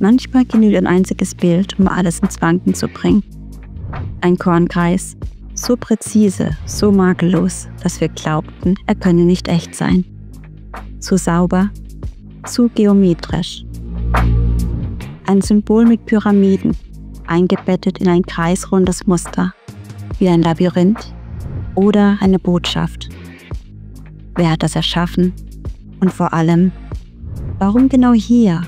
Manchmal genügt ein einziges Bild, um alles ins Wanken zu bringen. Ein Kornkreis, so präzise, so makellos, dass wir glaubten, er könne nicht echt sein. Zu sauber, zu geometrisch. Ein Symbol mit Pyramiden, eingebettet in ein kreisrundes Muster, wie ein Labyrinth oder eine Botschaft. Wer hat das erschaffen? Und vor allem, warum genau hier?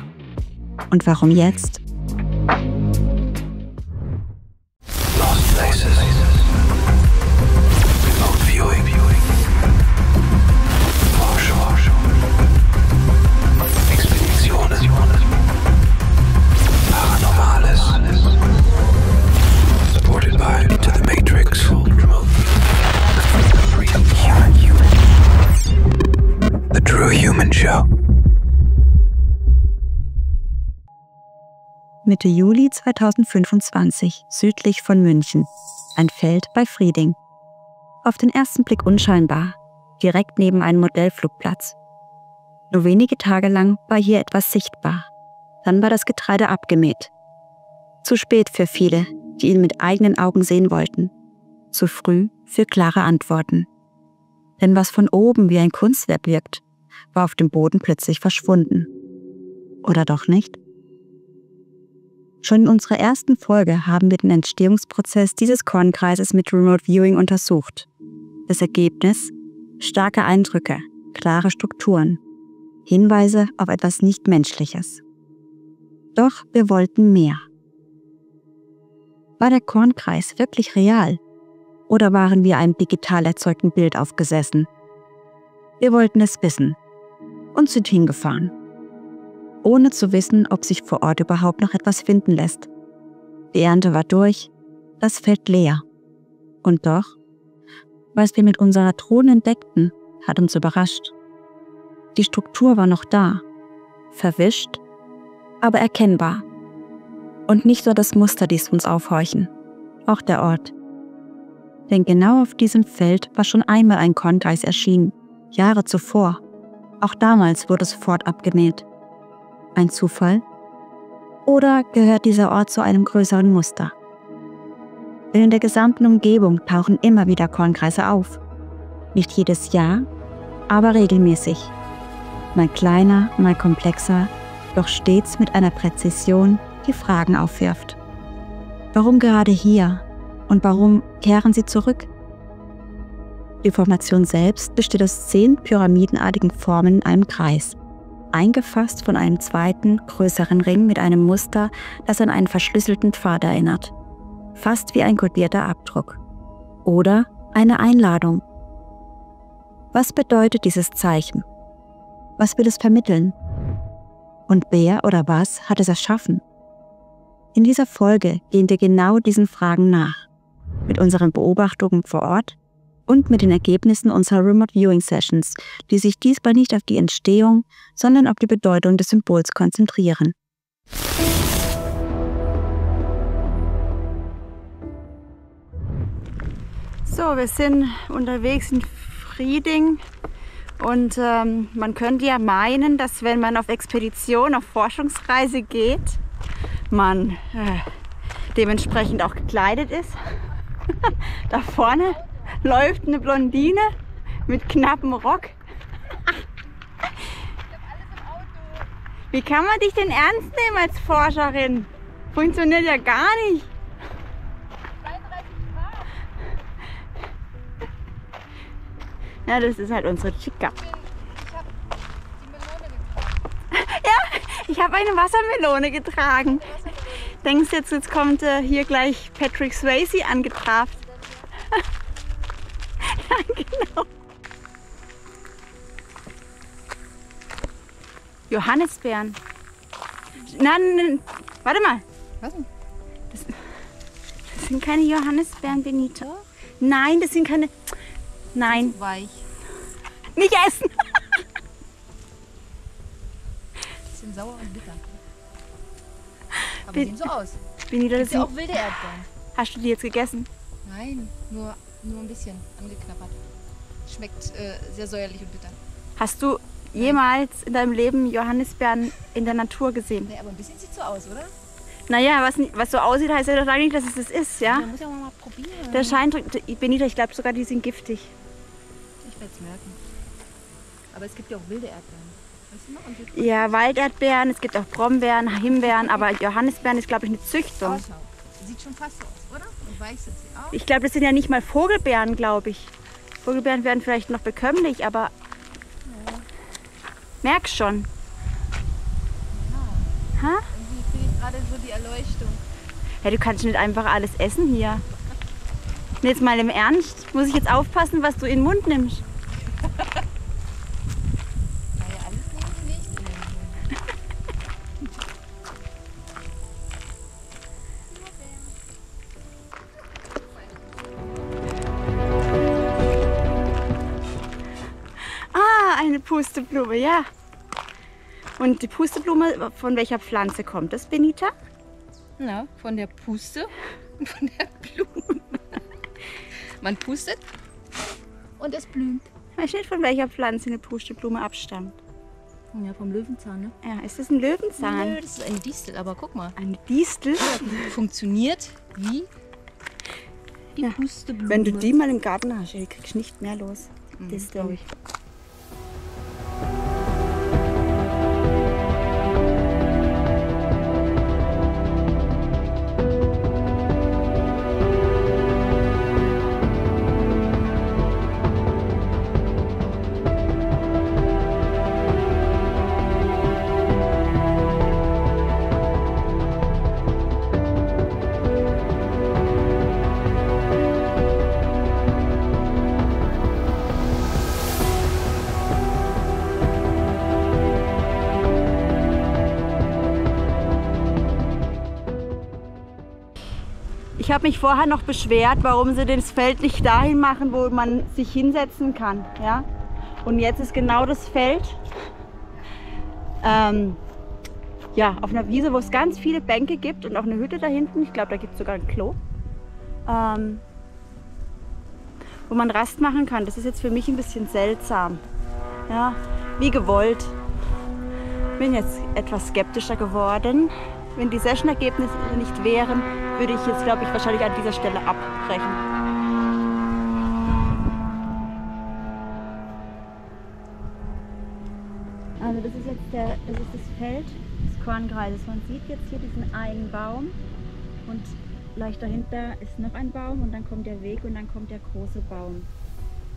Und warum jetzt? Lost Places. Remote Viewing. Forschung. Expeditionen. Paranormales. Supported by To the Matrix. The True Human Show. Mitte Juli 2025, südlich von München. Ein Feld bei Frieding. Auf den ersten Blick unscheinbar, direkt neben einem Modellflugplatz. Nur wenige Tage lang war hier etwas sichtbar. Dann war das Getreide abgemäht. Zu spät für viele, die ihn mit eigenen Augen sehen wollten. Zu früh für klare Antworten. Denn was von oben wie ein Kunstwerk wirkt, war auf dem Boden plötzlich verschwunden. Oder doch nicht? Schon in unserer ersten Folge haben wir den Entstehungsprozess dieses Kornkreises mit Remote Viewing untersucht. Das Ergebnis? Starke Eindrücke, klare Strukturen, Hinweise auf etwas Nichtmenschliches. Doch wir wollten mehr. War der Kornkreis wirklich real? Oder waren wir einem digital erzeugten Bild aufgesessen? Wir wollten es wissen und sind hingefahren. Ohne zu wissen, ob sich vor Ort überhaupt noch etwas finden lässt. Die Ernte war durch, das Feld leer. Und doch, was wir mit unserer Drohne entdeckten, hat uns überrascht. Die Struktur war noch da, verwischt, aber erkennbar. Und nicht nur das Muster ließ uns aufhorchen, auch der Ort. Denn genau auf diesem Feld war schon einmal ein Kornkreis erschienen, Jahre zuvor. Auch damals wurde es sofort abgemäht. Ein Zufall? Oder gehört dieser Ort zu einem größeren Muster? Denn in der gesamten Umgebung tauchen immer wieder Kornkreise auf. Nicht jedes Jahr, aber regelmäßig. Mal kleiner, mal komplexer, doch stets mit einer Präzision, die Fragen aufwirft. Warum gerade hier? Und warum kehren sie zurück? Die Formation selbst besteht aus 10 pyramidenartigen Formen in einem Kreis, eingefasst von einem zweiten, größeren Ring mit einem Muster, das an einen verschlüsselten Pfad erinnert. Fast wie ein kodierter Abdruck. Oder eine Einladung. Was bedeutet dieses Zeichen? Was will es vermitteln? Und wer oder was hat es erschaffen? In dieser Folge gehen wir genau diesen Fragen nach. Mit unseren Beobachtungen vor Ort und mit den Ergebnissen unserer Remote Viewing Sessions, die sich diesmal nicht auf die Entstehung, sondern auf die Bedeutung des Symbols konzentrieren. So, wir sind unterwegs in Frieding und man könnte ja meinen, dass wenn man auf Expedition, auf Forschungsreise geht, man dementsprechend auch gekleidet ist. Da vorne läuft eine Blondine mit knappem Rock. Wie kann man dich denn ernst nehmen als Forscherin? Funktioniert ja gar nicht. Ja, das ist halt unsere Chica. Ja, ich habe eine Wassermelone getragen. Denkst du jetzt kommt hier gleich Patrick Swayze angetrabt? Ja, genau. Johannisbeeren. Nein, warte mal. Was denn? Das sind keine Johannisbeeren, Benito. Nein, das sind keine... Nein. Weich. Nicht essen. Bisschen sauer und bitter. Aber Bin- sehen so aus. Benito, das Das sind sind... auch wilde Erdbeeren. Hast du die jetzt gegessen? Nein, nur ein bisschen angeknabbert. Schmeckt sehr säuerlich und bitter. Hast du jemals in deinem Leben Johannisbeeren in der Natur gesehen? Nee, aber ein bisschen sieht so aus, oder? Naja, was so aussieht, heißt ja doch nicht, dass es das ist, ja? Man muss ja mal probieren. Der scheint, Benita, ich glaube sogar, die sind giftig. Ich werde es merken. Aber es gibt ja auch wilde Erdbeeren. Weißt du noch? Und so Ja, Walderdbeeren, es gibt auch Brombeeren, Himbeeren, aber Johannisbeeren ist, glaube ich, eine Züchtung. Ausschaut. Sieht schon fast so aus, oder? Und weiß sind sie auch. Ich glaube, das sind ja nicht mal Vogelbeeren, glaube ich. Vogelbeeren werden vielleicht noch bekömmlich, aber merkst schon. Ha? Irgendwie kriege ich gerade so die Erleuchtung. Ja, du kannst nicht einfach alles essen hier. Und jetzt mal im Ernst, muss ich jetzt aufpassen, was du in den Mund nimmst. Naja, alles nehmen wir nicht. in den Mund. Ah, eine Pusteblume, ja. Und die Pusteblume, von welcher Pflanze kommt das, Benita? Na, von der Puste und von der Blume. Man pustet und es blüht. Ich weiß nicht, von welcher Pflanze eine Pusteblume abstammt. Ja, vom Löwenzahn, ne? Ja, ist das ein Löwenzahn? Nö, das ist eine Distel, aber guck mal. Eine Distel? Funktioniert wie die Ja. Pusteblume. Wenn du die mal im Garten hast, ey, kriegst du nicht mehr los. Das glaube ich. Ich habe mich vorher noch beschwert, warum sie das Feld nicht dahin machen, wo man sich hinsetzen kann. Ja? Und jetzt ist genau das Feld ja, auf einer Wiese, wo es ganz viele Bänke gibt und auch eine Hütte da hinten. Ich glaube, da gibt es sogar ein Klo, wo man Rast machen kann. Das ist jetzt für mich ein bisschen seltsam. Ja? Wie gewollt. Ich bin jetzt etwas skeptischer geworden. Wenn die Session-Ergebnisse nicht wären, würde ich jetzt, glaube ich, wahrscheinlich an dieser Stelle abbrechen. Also das ist jetzt das Feld des Kornkreises. Man sieht jetzt hier diesen einen Baum und leicht dahinter ist noch ein Baum und dann kommt der Weg und dann kommt der große Baum.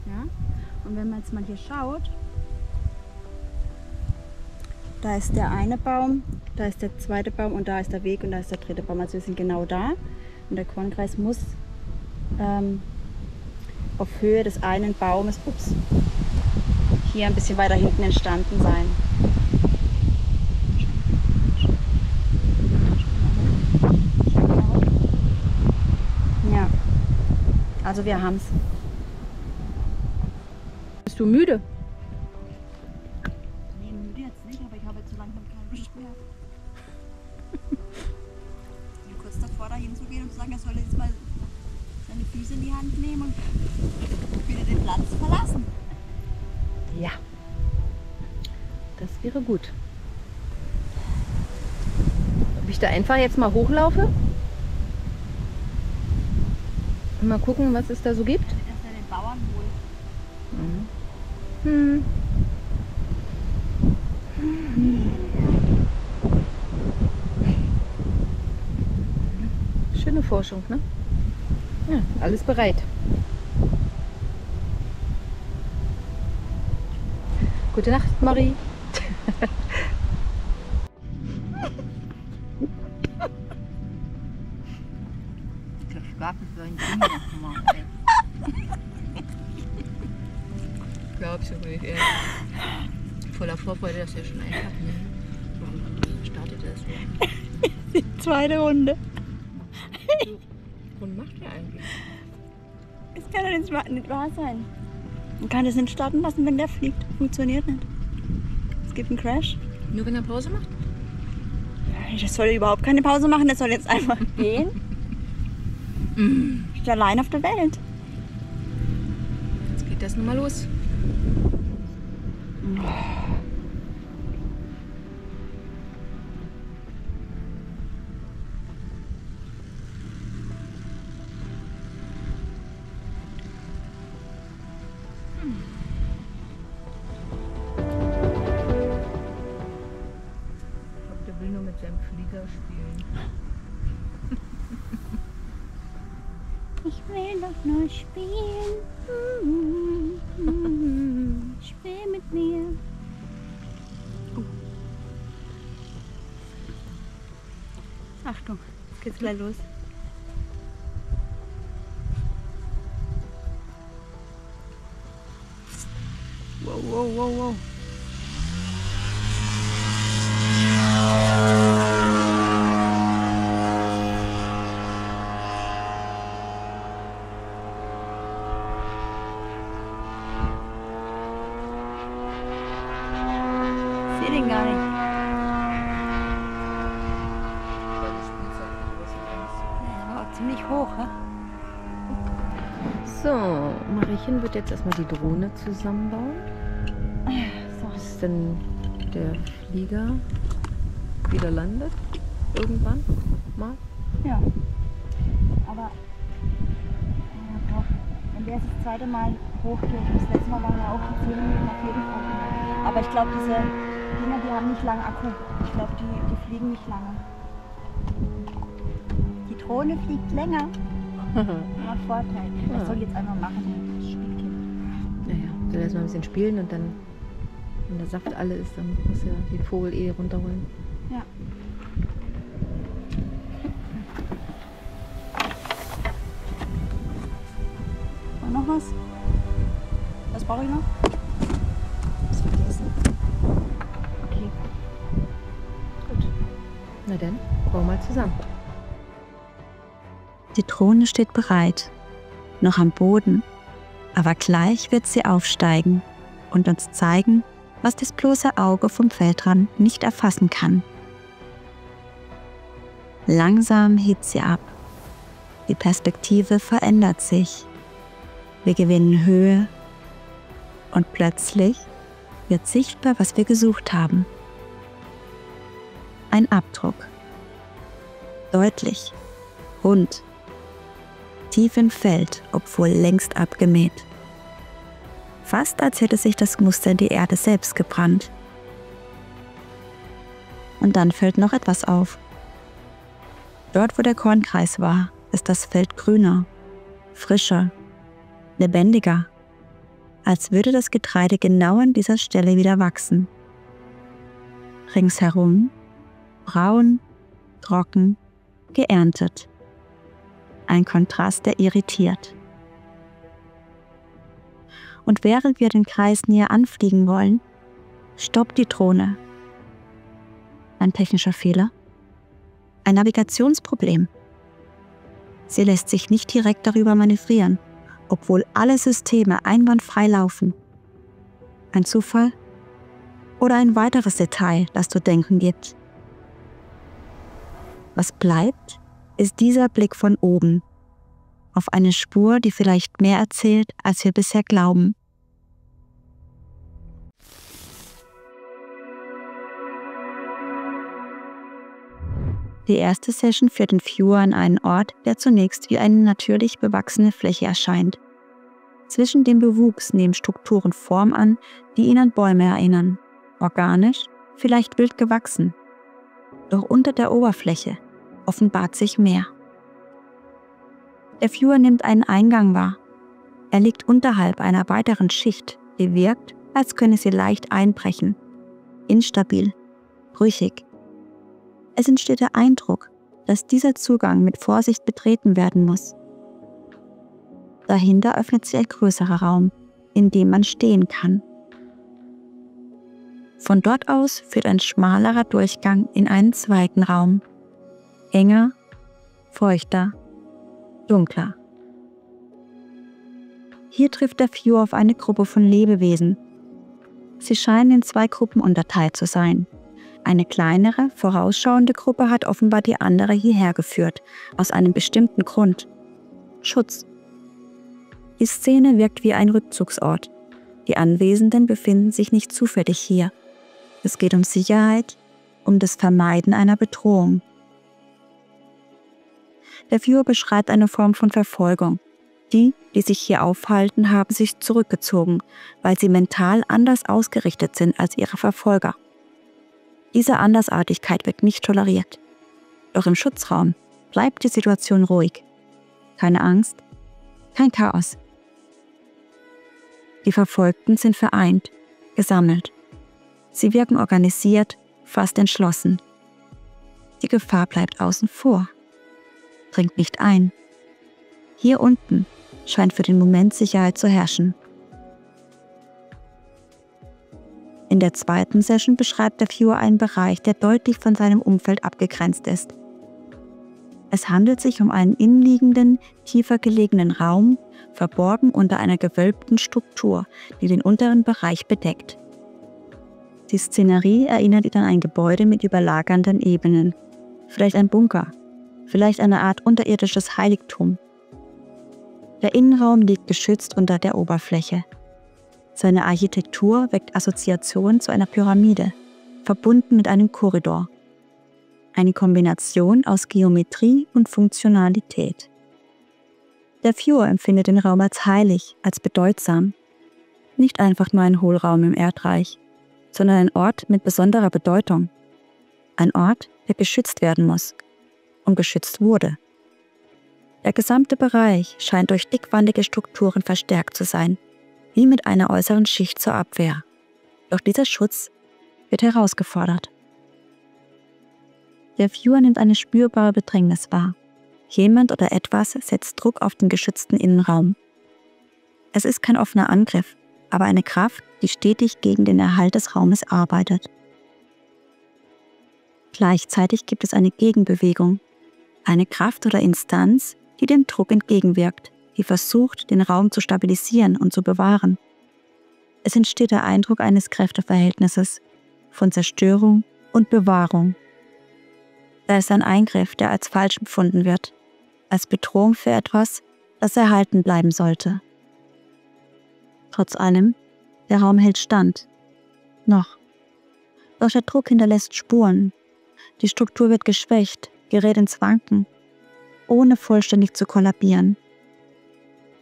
Ja? Und wenn man jetzt mal hier schaut, da ist der eine Baum, da ist der zweite Baum und da ist der Weg und da ist der dritte Baum. Also wir sind genau da und der Kornkreis muss auf Höhe des einen Baumes, hier ein bisschen weiter hinten entstanden sein. Ja, also wir haben es. Bist du müde? Nee, müde jetzt nicht, aber ich habe jetzt so langsam keine Lust mehr. Ich bin kurz davor, da hinzugehen und zu sagen, er soll jetzt mal seine Füße in die Hand nehmen und wieder den Platz verlassen. Ja. Das wäre gut. Ob ich da einfach jetzt mal hochlaufe? Und mal gucken, was es da so gibt. Dass er den Bauern holt. Hm. Schöne Forschung, ne? Ja, alles bereit. Gute Nacht, Marie. Der Schwabe für ein Ding gemacht, ey. Glaubst du nicht, ey. Voller Vorfreude, dass er schon einen hat. Ne? Startet er so. Die zweite Runde. Und macht er eigentlich? Das kann doch nicht wahr sein. Man kann das nicht starten lassen, wenn der fliegt. Funktioniert nicht. Es gibt einen Crash. Nur wenn er Pause macht? Das soll überhaupt keine Pause machen, der soll jetzt einfach gehen. Ist allein auf der Welt. Jetzt geht das nun mal los. will nur mit seinem Flieger spielen. Ich will doch nur spielen. Spiel mit mir. Achtung, jetzt geht's gleich los. Wow, wow, wow, wow. Ich sehe den gar nicht. Der war ziemlich hoch, hä? So, Mariechen wird jetzt erstmal die Drohne zusammenbauen. Bis dann der Flieger wieder landet. Irgendwann mal. Ja. Aber wenn der jetzt das zweite Mal hochgeht, das letzte Mal waren ja auch 10 Minuten auf jeden Fall. Aber ich glaube, diese Dinger, die haben nicht lange Akku. Ich glaube, die fliegen nicht lange. Die Drohne fliegt länger. Hat Vorteil. Das soll ich jetzt einmal machen, das Spielkind. Naja, soll erstmal ein bisschen spielen und dann, wenn der Saft alle ist, dann muss ja den Vogel runterholen. Ja. Und noch was? Was brauche ich noch? Was vergessen? Okay. Gut. Na dann, bauen wir mal zusammen. Die Drohne steht bereit, noch am Boden, aber gleich wird sie aufsteigen und uns zeigen, was das bloße Auge vom Feldrand nicht erfassen kann. Langsam hebt sie ab. Die Perspektive verändert sich. Wir gewinnen Höhe und plötzlich wird sichtbar, was wir gesucht haben. Ein Abdruck. Deutlich, rund, tief im Feld, obwohl längst abgemäht. Fast als hätte sich das Muster in die Erde selbst gebrannt. Und dann fällt noch etwas auf. Dort, wo der Kornkreis war, ist das Feld grüner, frischer, lebendiger, als würde das Getreide genau an dieser Stelle wieder wachsen. Ringsherum braun, trocken, geerntet. Ein Kontrast, der irritiert. Und während wir den Kreis näher anfliegen wollen, stoppt die Drohne. Ein technischer Fehler? Ein Navigationsproblem? Sie lässt sich nicht direkt darüber manövrieren, obwohl alle Systeme einwandfrei laufen. Ein Zufall? Oder ein weiteres Detail, das zu denken gibt? Was bleibt, ist dieser Blick von oben auf eine Spur, die vielleicht mehr erzählt, als wir bisher glauben. Die erste Session führt den Viewer an einen Ort, der zunächst wie eine natürlich bewachsene Fläche erscheint. Zwischen dem Bewuchs nehmen Strukturen Form an, die ihn an Bäume erinnern. Organisch, vielleicht wild gewachsen. Doch unter der Oberfläche offenbart sich mehr. Der Viewer nimmt einen Eingang wahr. Er liegt unterhalb einer weiteren Schicht, die wirkt, als könne sie leicht einbrechen. Instabil, brüchig. Es entsteht der Eindruck, dass dieser Zugang mit Vorsicht betreten werden muss. Dahinter öffnet sich ein größerer Raum, in dem man stehen kann. Von dort aus führt ein schmalerer Durchgang in einen zweiten Raum. Enger, feuchter, dunkler. Hier trifft der Viewer auf eine Gruppe von Lebewesen. Sie scheinen in 2 Gruppen unterteilt zu sein. Eine kleinere, vorausschauende Gruppe hat offenbar die andere hierher geführt, aus einem bestimmten Grund. Schutz. Die Szene wirkt wie ein Rückzugsort. Die Anwesenden befinden sich nicht zufällig hier. Es geht um Sicherheit, um das Vermeiden einer Bedrohung. Der Viewer beschreibt eine Form von Verfolgung. Die sich hier aufhalten, haben sich zurückgezogen, weil sie mental anders ausgerichtet sind als ihre Verfolger. Diese Andersartigkeit wird nicht toleriert. Doch im Schutzraum bleibt die Situation ruhig. Keine Angst, kein Chaos. Die Verfolgten sind vereint, gesammelt. Sie wirken organisiert, fast entschlossen. Die Gefahr bleibt außen vor, dringt nicht ein. Hier unten scheint für den Moment Sicherheit zu herrschen. In der zweiten Session beschreibt der Viewer einen Bereich, der deutlich von seinem Umfeld abgegrenzt ist. Es handelt sich um einen innenliegenden, tiefer gelegenen Raum, verborgen unter einer gewölbten Struktur, die den unteren Bereich bedeckt. Die Szenerie erinnert ihn an ein Gebäude mit überlagernden Ebenen, vielleicht ein Bunker, vielleicht eine Art unterirdisches Heiligtum. Der Innenraum liegt geschützt unter der Oberfläche. Seine Architektur weckt Assoziationen zu einer Pyramide, verbunden mit einem Korridor. Eine Kombination aus Geometrie und Funktionalität. Der Viewer empfindet den Raum als heilig, als bedeutsam. Nicht einfach nur ein Hohlraum im Erdreich, sondern ein Ort mit besonderer Bedeutung. Ein Ort, der geschützt werden muss und geschützt wurde. Der gesamte Bereich scheint durch dickwandige Strukturen verstärkt zu sein, wie mit einer äußeren Schicht zur Abwehr. Doch dieser Schutz wird herausgefordert. Der Viewer nimmt eine spürbare Bedrängnis wahr. Jemand oder etwas setzt Druck auf den geschützten Innenraum. Es ist kein offener Angriff, aber eine Kraft, die stetig gegen den Erhalt des Raumes arbeitet. Gleichzeitig gibt es eine Gegenbewegung, eine Kraft oder Instanz, die dem Druck entgegenwirkt, die versucht, den Raum zu stabilisieren und zu bewahren. Es entsteht der Eindruck eines Kräfteverhältnisses, von Zerstörung und Bewahrung. Da ist ein Eingriff, der als falsch empfunden wird, als Bedrohung für etwas, das erhalten bleiben sollte. Trotz allem, der Raum hält stand. Noch. Doch der Druck hinterlässt Spuren. Die Struktur wird geschwächt, gerät ins Wanken, ohne vollständig zu kollabieren.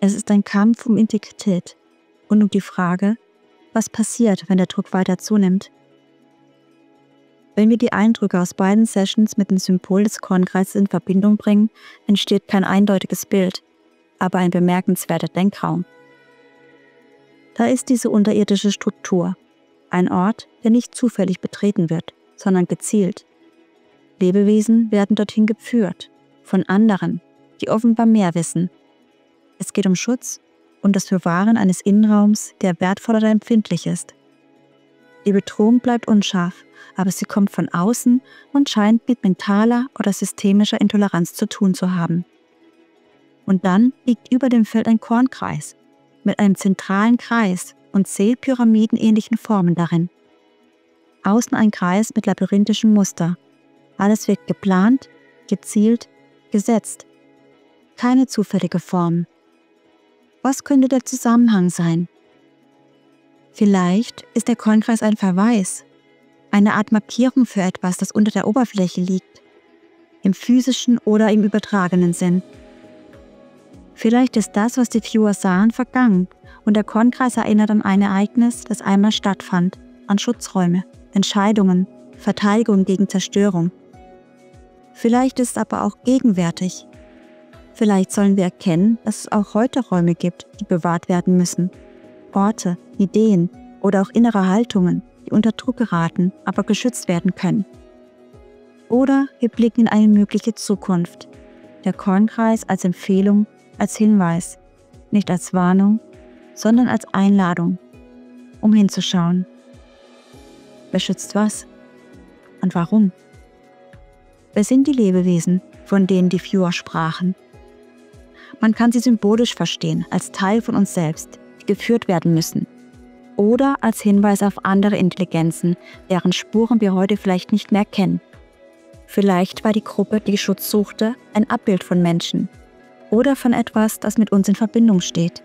Es ist ein Kampf um Integrität und um die Frage, was passiert, wenn der Druck weiter zunimmt. Wenn wir die Eindrücke aus beiden Sessions mit dem Symbol des Kornkreises in Verbindung bringen, entsteht kein eindeutiges Bild, aber ein bemerkenswerter Denkraum. Da ist diese unterirdische Struktur, ein Ort, der nicht zufällig betreten wird, sondern gezielt. Lebewesen werden dorthin geführt, von anderen, die offenbar mehr wissen. Es geht um Schutz und das Bewahren eines Innenraums, der wertvoll oder empfindlich ist. Die Bedrohung bleibt unscharf, aber sie kommt von außen und scheint mit mentaler oder systemischer Intoleranz zu tun zu haben. Und dann liegt über dem Feld ein Kornkreis mit einem zentralen Kreis und 10 pyramidenähnlichen Formen darin. Außen ein Kreis mit labyrinthischem Muster. Alles wirkt geplant, gezielt, gesetzt. Keine zufällige Form. Was könnte der Zusammenhang sein? Vielleicht ist der Kornkreis ein Verweis, eine Art Markierung für etwas, das unter der Oberfläche liegt, im physischen oder im übertragenen Sinn. Vielleicht ist das, was die Viewer sahen, vergangen und der Kornkreis erinnert an ein Ereignis, das einmal stattfand, an Schutzräume, Entscheidungen, Verteidigung gegen Zerstörung. Vielleicht ist es aber auch gegenwärtig. Vielleicht sollen wir erkennen, dass es auch heute Räume gibt, die bewahrt werden müssen. Orte, Ideen oder auch innere Haltungen, die unter Druck geraten, aber geschützt werden können. Oder wir blicken in eine mögliche Zukunft. Der Kornkreis als Empfehlung, als Hinweis, nicht als Warnung, sondern als Einladung, um hinzuschauen. Wer schützt was? Und warum? Wer sind die Lebewesen, von denen die Viewer sprachen? Man kann sie symbolisch verstehen, als Teil von uns selbst, die geführt werden müssen. Oder als Hinweis auf andere Intelligenzen, deren Spuren wir heute vielleicht nicht mehr kennen. Vielleicht war die Gruppe, die Schutz suchte, ein Abbild von Menschen oder von etwas, das mit uns in Verbindung steht.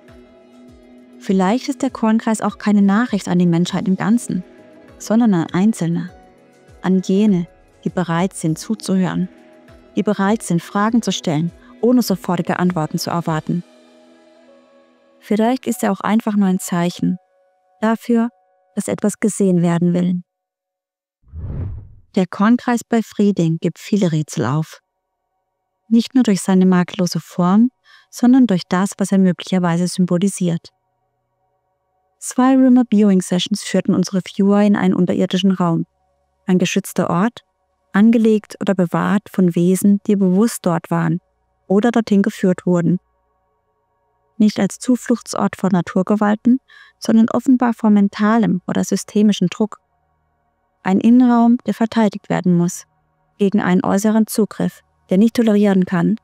Vielleicht ist der Kornkreis auch keine Nachricht an die Menschheit im Ganzen, sondern an Einzelne, an jene, die bereit sind zuzuhören, die bereit sind, Fragen zu stellen, ohne sofortige Antworten zu erwarten. Vielleicht ist er auch einfach nur ein Zeichen dafür, dass etwas gesehen werden will. Der Kornkreis bei Frieding gibt viele Rätsel auf. Nicht nur durch seine makellose Form, sondern durch das, was er möglicherweise symbolisiert. 2 Remote Viewing Sessions führten unsere Viewer in einen unterirdischen Raum. Ein geschützter Ort, angelegt oder bewahrt von Wesen, die bewusst dort waren oder dorthin geführt wurden. Nicht als Zufluchtsort vor Naturgewalten, sondern offenbar vor mentalem oder systemischen Druck. Ein Innenraum, der verteidigt werden muss, gegen einen äußeren Zugriff, der nicht tolerieren kann,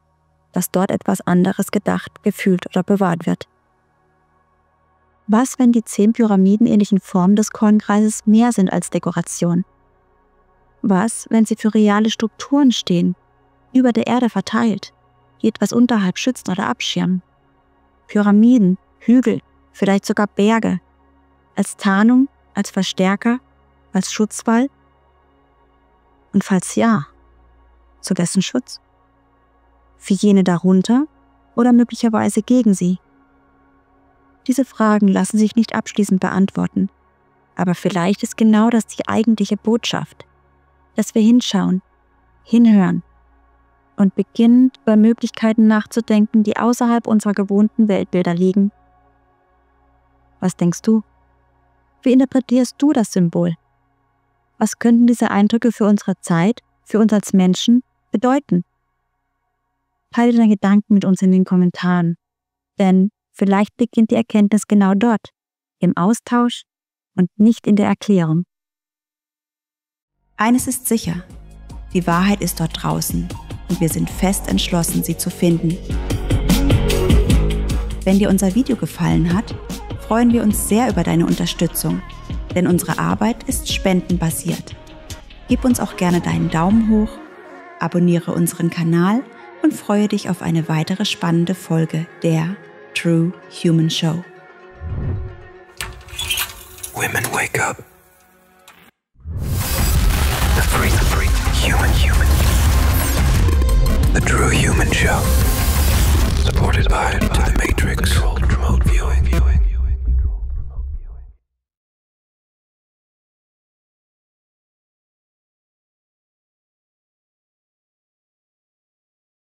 dass dort etwas anderes gedacht, gefühlt oder bewahrt wird. Was, wenn die 10 pyramidenähnlichen Formen des Kornkreises mehr sind als Dekoration? Was, wenn sie für reale Strukturen stehen, über der Erde verteilt, die etwas unterhalb schützen oder abschirmen? Pyramiden, Hügel, vielleicht sogar Berge, als Tarnung, als Verstärker, als Schutzwall? Und falls ja, zu wessen Schutz? Für jene darunter oder möglicherweise gegen sie? Diese Fragen lassen sich nicht abschließend beantworten, aber vielleicht ist genau das die eigentliche Botschaft, dass wir hinschauen, hinhören und beginnen, über Möglichkeiten nachzudenken, die außerhalb unserer gewohnten Weltbilder liegen. Was denkst du? Wie interpretierst du das Symbol? Was könnten diese Eindrücke für unsere Zeit, für uns als Menschen bedeuten? Teile deine Gedanken mit uns in den Kommentaren, denn vielleicht beginnt die Erkenntnis genau dort, im Austausch und nicht in der Erklärung. Eines ist sicher, die Wahrheit ist dort draußen und wir sind fest entschlossen, sie zu finden. Wenn dir unser Video gefallen hat, freuen wir uns sehr über deine Unterstützung, denn unsere Arbeit ist spendenbasiert. Gib uns auch gerne deinen Daumen hoch, abonniere unseren Kanal und freue dich auf eine weitere spannende Folge der True Human Show. Women wake up. The free human. The True Human Show. Supported by To The